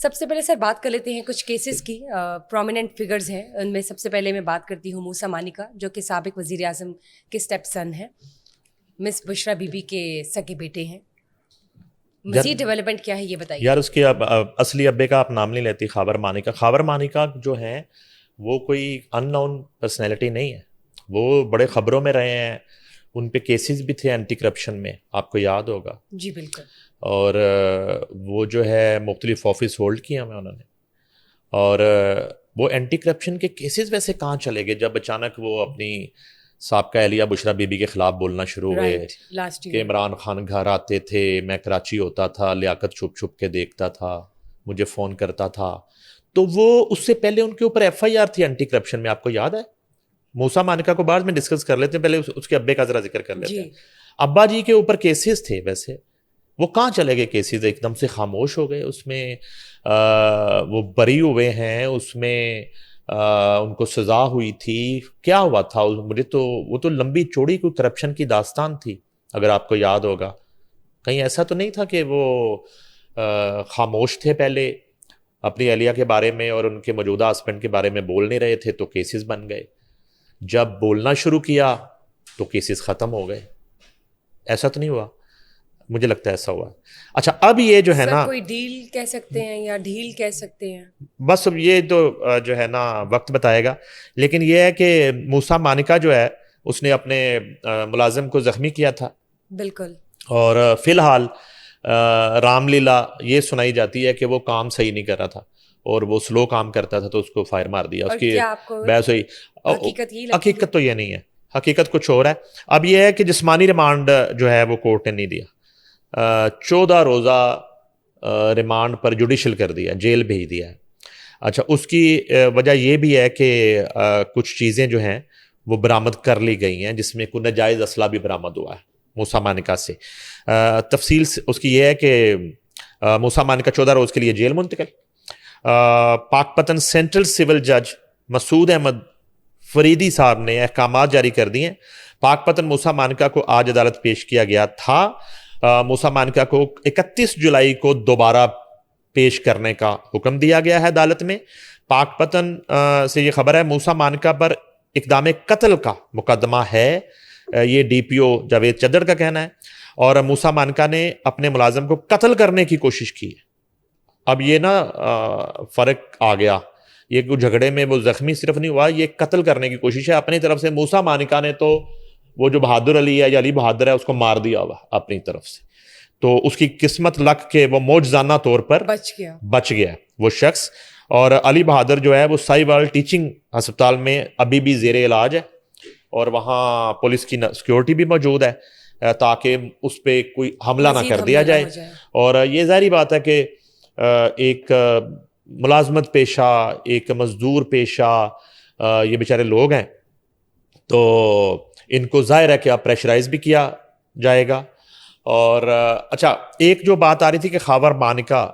سب سے پہلے سر بات کر لیتے ہیں کچھ کیسز کی. پرومیننٹ فگرز ہیں ان میں. سب سے پہلے میں بات کرتی ہوں موسیٰ مانیکا جو کہ سابق وزیر اعظم کے اسٹیپ سن ہیں, مس بشرا بی بی کے سگے بیٹے ہیں. مزید ڈیولپمنٹ کیا ہے یہ بتائیے. یار اس کے اصلی ابے کا آپ نام نہیں لیتی, خاور مانیکا. خاور مانیکا جو ہیں وہ کوئی ان نون پرسنالٹی نہیں ہے, وہ بڑے خبروں میں رہے ہیں, ان پہ کیسز بھی تھے اینٹی کرپشن میں, آپ کو یاد ہوگا. جی بالکل. اور وہ جو ہے مختلف آفس ہولڈ کیا میں انہوں نے, اور وہ اینٹی کرپشن کے کیسز ویسے کہاں چلے گئے جب اچانک وہ اپنی سابقہ اہلیہ بشرا بی بی کے خلاف بولنا شروع ہوئے کہ عمران خان گھر آتے تھے, میں کراچی ہوتا تھا, لیاقت چھپ چھپ کے دیکھتا تھا, مجھے فون کرتا تھا. تو وہ اس سے پہلے ان کے اوپر ایف آئی آر تھی اینٹی کرپشن میں, آپ کو یاد ہے. موسیٰ مانیکا کو بعد میں ڈسکس کر لیتے ہیں, پہلے اس کے ابے کا ذرا ذکر کر لیتے ہیں. ابا جی کے اوپر کیسز تھے, ویسے وہ کہاں چلے گئے کیسز, ایک دم سے خاموش ہو گئے. اس میں وہ بری ہوئے ہیں, اس میں ان کو سزا ہوئی تھی, کیا ہوا تھا مجھے تو وہ تو لمبی چوڑی کوئی کرپشن کی داستان تھی اگر آپ کو یاد ہوگا. کہیں ایسا تو نہیں تھا کہ وہ خاموش تھے پہلے اپنی اہلیہ کے بارے میں اور ان کے موجودہ ہسبینڈ کے بارے میں بول نہیں رہے تھے تو کیسز بن گئے, جب بولنا شروع کیا تو کیسز ختم ہو گئے. ایسا تو نہیں ہوا, مجھے لگتا ہے ایسا ہوا. اچھا اب یہ جو ہے نا کوئی ڈیل کہہ سکتے ہیں یا ڈھیل کہہ سکتے ہیں, بس اب یہ تو جو ہے نا وقت بتائے گا. لیکن یہ ہے کہ موسیٰ مانیکا جو ہے اس نے اپنے ملازم کو زخمی کیا تھا. بالکل. اور فی الحال رام لیلا یہ سنائی جاتی ہے کہ وہ کام صحیح نہیں کر رہا تھا اور وہ سلو کام کرتا تھا تو اس کو فائر مار دیا. اس کی بحث ہوئی. حقیقت تو یہ نہیں ہے, حقیقت کچھ اور ہے. اب یہ ہے کہ جسمانی ریمانڈ جو ہے وہ کورٹ نے نہیں دیا, 14 روزہ ریمانڈ پر جوڈیشل کر دیا, جیل بھیج دیا ہے. اچھا اس کی وجہ یہ بھی ہے کہ کچھ چیزیں جو ہیں وہ برآمد کر لی گئی ہیں, جس میں کوئی ناجائز اسلحہ بھی برآمد ہوا ہے موسیٰ مانیکا سے. تفصیل اس کی یہ ہے کہ موسیٰ مانیکا 14 روز کے لیے جیل منتقل. پاک پتن سینٹرل سول جج مسعود احمد فریدی صاحب نے احکامات جاری کر دیے ہیں. پاک پتن موسیٰ مانیکا کو آج عدالت پیش کیا گیا تھا. موسیٰ مانیکا کو 31 جولائی کو دوبارہ پیش کرنے کا حکم دیا گیا ہے عدالت میں. پاک پتن سے یہ خبر ہے موسیٰ مانیکا پر اقدام قتل کا مقدمہ ہے, یہ ڈی پی او جاوید چدر کا کہنا ہے. اور موسیٰ مانیکا نے اپنے ملازم کو قتل کرنے کی کوشش کی ہے. اب یہ نا فرق آ گیا, یہ کوئی جھگڑے میں وہ زخمی صرف نہیں ہوا, یہ قتل کرنے کی کوشش ہے اپنی طرف سے. موسیٰ مانیکا نے تو وہ جو بہادر علی ہے یا علی بہادر ہے اس کو مار دیا ہوا اپنی طرف سے, تو اس کی قسمت لک کے وہ معجزانہ طور پر بچ گیا وہ شخص. اور علی بہادر جو ہے وہ سائی وال ٹیچنگ ہسپتال میں ابھی بھی زیر علاج ہے, اور وہاں پولیس کی سیکیورٹی بھی موجود ہے تاکہ اس پہ کوئی حملہ نہ کر دیا جائے. اور یہ ظاہری بات ہے کہ ایک ملازمت پیشہ, ایک مزدور پیشہ یہ بیچارے لوگ ہیں, تو ان کو ظاہر ہے کہ اب پریشرائز بھی کیا جائے گا. اور اچھا ایک جو بات آ رہی تھی کہ خاور مانیکا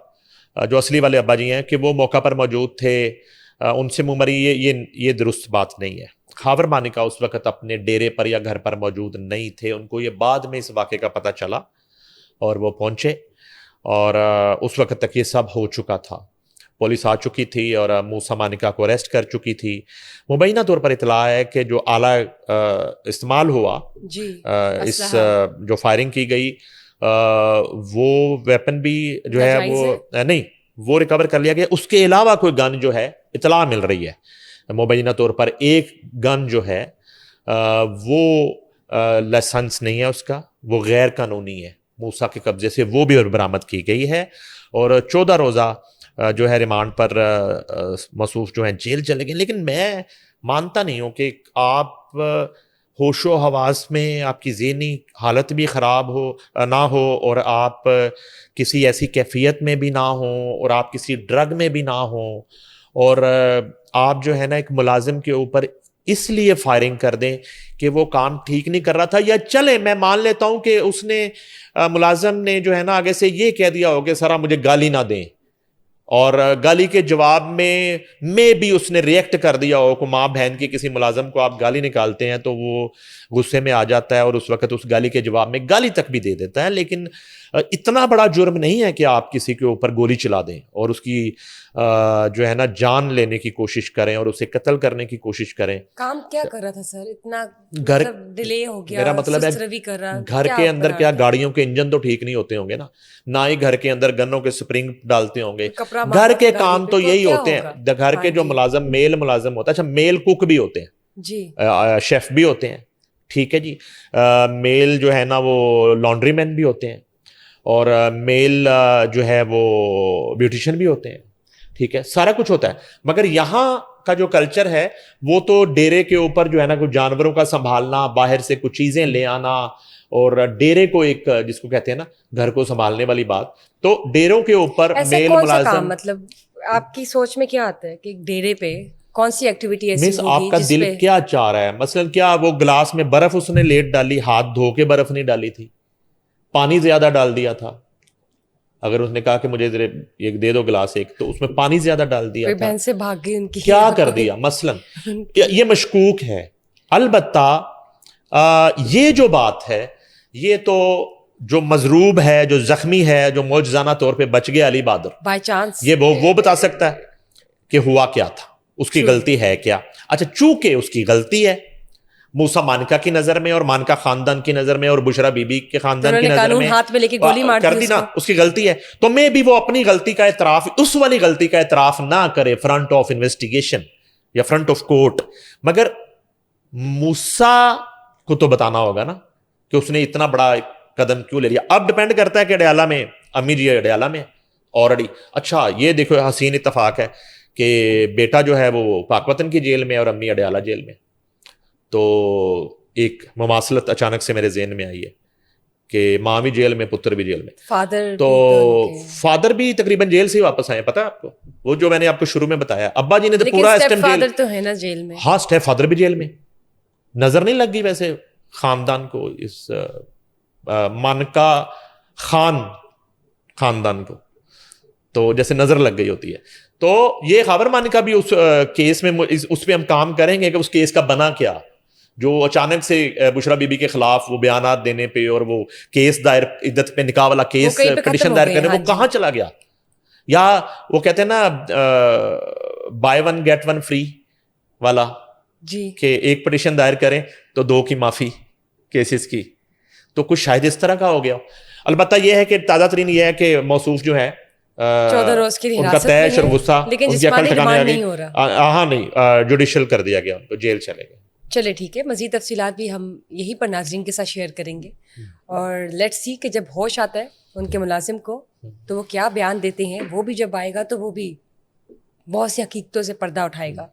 جو اصلی والے ابا جی ہیں کہ وہ موقع پر موجود تھے, ان سے منہ مری, یہ درست بات نہیں ہے. خاور مانیکا اس وقت اپنے ڈیرے پر یا گھر پر موجود نہیں تھے, ان کو یہ بعد میں اس واقعے کا پتہ چلا اور وہ پہنچے, اور اس وقت تک یہ سب ہو چکا تھا. پولیس آ چکی تھی اور موسیٰ مانیکا کو اریسٹ کر چکی تھی. مبینہ طور پر اطلاع ہے کہ جو آلہ استعمال ہوا, اس جو فائرنگ کی گئی, وہ ویپن بھی جو ہے وہ نہیں, وہ ریکور کر لیا گیا. اس کے علاوہ کوئی گن جو ہے اطلاع مل رہی ہے مبینہ طور پر, ایک گن جو ہے وہ لائسنس نہیں ہے اس کا, وہ غیر قانونی ہے, موسیٰ کے قبضے سے وہ بھی برآمد کی گئی ہے. اور 14 روزہ جو ہے ریمانڈ پر مصروف جو ہیں جیل چلے گئے. لیکن میں مانتا نہیں ہوں کہ آپ ہوش و حواس میں, آپ کی ذہنی حالت بھی خراب نہ ہو, اور آپ کسی ایسی کیفیت میں بھی نہ ہوں, اور آپ کسی ڈرگ میں بھی نہ ہوں, اور آپ جو ہے نا ایک ملازم کے اوپر اس لیے فائرنگ کر دیں کہ وہ کام ٹھیک نہیں کر رہا تھا. یا چلے میں مان لیتا ہوں کہ اس نے ملازم نے جو ہے نا آگے سے یہ کہہ دیا ہو کہ سر آپ مجھے گالی نہ دیں, اور گالی کے جواب میں بھی اس نے ریئیکٹ کر دیا ہو کہ ماں بہن کی کسی ملازم کو آپ گالی نکالتے ہیں تو وہ غصے میں آ جاتا ہے اور اس وقت اس گالی کے جواب میں گالی تک بھی دے دیتا ہے. لیکن اتنا بڑا جرم نہیں ہے کہ آپ کسی کے اوپر گولی چلا دیں اور اس کی جو ہے نا جان لینے کی کوشش کریں اور اسے قتل کرنے کی کوشش کریں. کام کیا کر رہا تھا سر؟ اتنا گھر ڈیلے ہو گیا. میرا مطلب ہے گھر کے اندر کیا گاڑیوں کے انجن تو ٹھیک نہیں ہوتے ہوں گے نا, نہ ہی گھر کے اندر گنوں کے سپرنگ ڈالتے ہوں گے. گھر کے کام تو یہی ہوتے ہیں. گھر کے جو ملازم میل ملازم ہوتا ہے, اچھا میل کوک بھی ہوتے ہیں جی, شیف بھی ہوتے ہیں, ٹھیک ہے جی, میل جو ہے نا وہ لانڈری مین بھی ہوتے ہیں, اور میل جو ہے وہ بیوٹیشین بھی ہوتے ہیں, ٹھیک ہے, سارا کچھ ہوتا ہے. مگر یہاں کا جو کلچر ہے وہ تو ڈیرے کے اوپر جو ہے نا کچھ جانوروں کا سنبھالنا, باہر سے کچھ چیزیں لے آنا, اور ڈیرے کو ایک جس کو کہتے ہیں نا گھر کو سنبھالنے والی بات, تو ڈیروں کے اوپر میل ملازم. مطلب آپ کی سوچ میں کیا آتا ہے کہ ڈیرے پہ کون سی ایکٹیویٹی ایسی ہوگی آپ کا دل کیا چاہ رہا ہے؟ مثلا کیا وہ گلاس میں برف اس نے لیٹ ڈالی, ہاتھ دھو کے برف نہیں ڈالی تھی, پانی زیادہ ڈال دیا تھا. اگر اس نے کہا کہ مجھے ایک دے دو گلاس ایک, تو اس میں پانی زیادہ ڈال دیا تھا, بہن سے بھاگ گئی ان کی, کیا کر دیا مثلا, یہ مشکوک ہے. البتہ یہ جو بات ہے یہ تو جو مضروب ہے, جو زخمی ہے, جو معجزانہ طور پہ بچ گیا علی بہادر بائی چانس, یہ وہ بتا سکتا ہے کہ ہوا کیا تھا, اس کی غلطی ہے کیا. اچھا چونکہ اس کی غلطی ہے موسیٰ مانکا کی نظر میں اور مانکا خاندان کی نظر میں اور بشرا بی بی کے خاندان کی نظر میں ہاتھ میں لے کے گولی مار کر دی نا, اس کی غلطی ہے, تو میں بھی وہ اپنی غلطی کا اعتراف, اس والی غلطی کا اعتراف نہ کرے فرنٹ آف انویسٹیگیشن یا فرنٹ آف کورٹ, مگر موسیٰ کو تو بتانا ہوگا نا کہ اس نے اتنا بڑا قدم کیوں لے لیا. اب ڈیپینڈ کرتا ہے کہ اڈیالہ میں امی جی اڈیالہ میں آلریڈی. اچھا یہ دیکھو حسین اتفاق ہے کہ بیٹا جو ہے وہ پاک وطن کی جیل میں اور امی اڈیالہ جیل میں, تو ایک مماثلت اچانک سے میرے ذہن میں آئی ہے کہ ماں بھی جیل میں پتر بھی جیل میں, تو فادر بھی تقریباً جیل سے ہی واپس آئے. پتا ہے آپ کو وہ جو میں نے آپ کو شروع میں بتایا, ابا جی نے تو پورا فادر تو ہے نا جیل میں, ہاں اسٹیپ فادر بھی جیل میں. نظر نہیں لگ گئی ویسے خاندان کو, اس مانکا خاندان کو تو جیسے نظر لگ گئی ہوتی ہے. تو یہ خبر مانکا بھی اس کیس میں, اس پہ ہم کام کریں گے کہ اس کیس کا بنا کیا, جو اچانک سے بشرا بی بی کے خلاف وہ بیانات دینے پہ اور وہ کیس دائر عدت پہ نکاح والا کیس پٹیشن دائر کرنے, وہ کہاں چلا گیا. یا وہ کہتے ہیں نا buy one get one free والا جی, کہ ایک پٹیشن دائر کریں تو 2 کی معافی کیسز کی, تو کچھ شاید اس طرح کا ہو گیا. البتہ یہ ہے کہ تازہ ترین یہ ہے کہ موصوف جو ہے 14 روز کی حراست میں ہے, غصہ, لیکن جسمانی ریمانڈ نہیں ہو رہا. ہاں نہیں, جوڈیشل کر دیا گیا, ان کو جیل چلے گئے. چلے ٹھیک ہے, مزید تفصیلات بھی ہم یہی پر ناظرین کے ساتھ شیئر کریں گے, اور لیٹس سی کہ جب ہوش آتا ہے ان کے ملازم کو تو وہ کیا بیان دیتے ہیں. وہ بھی جب آئے گا تو وہ بھی بہت سی حقیقتوں سے پردہ اٹھائے گا.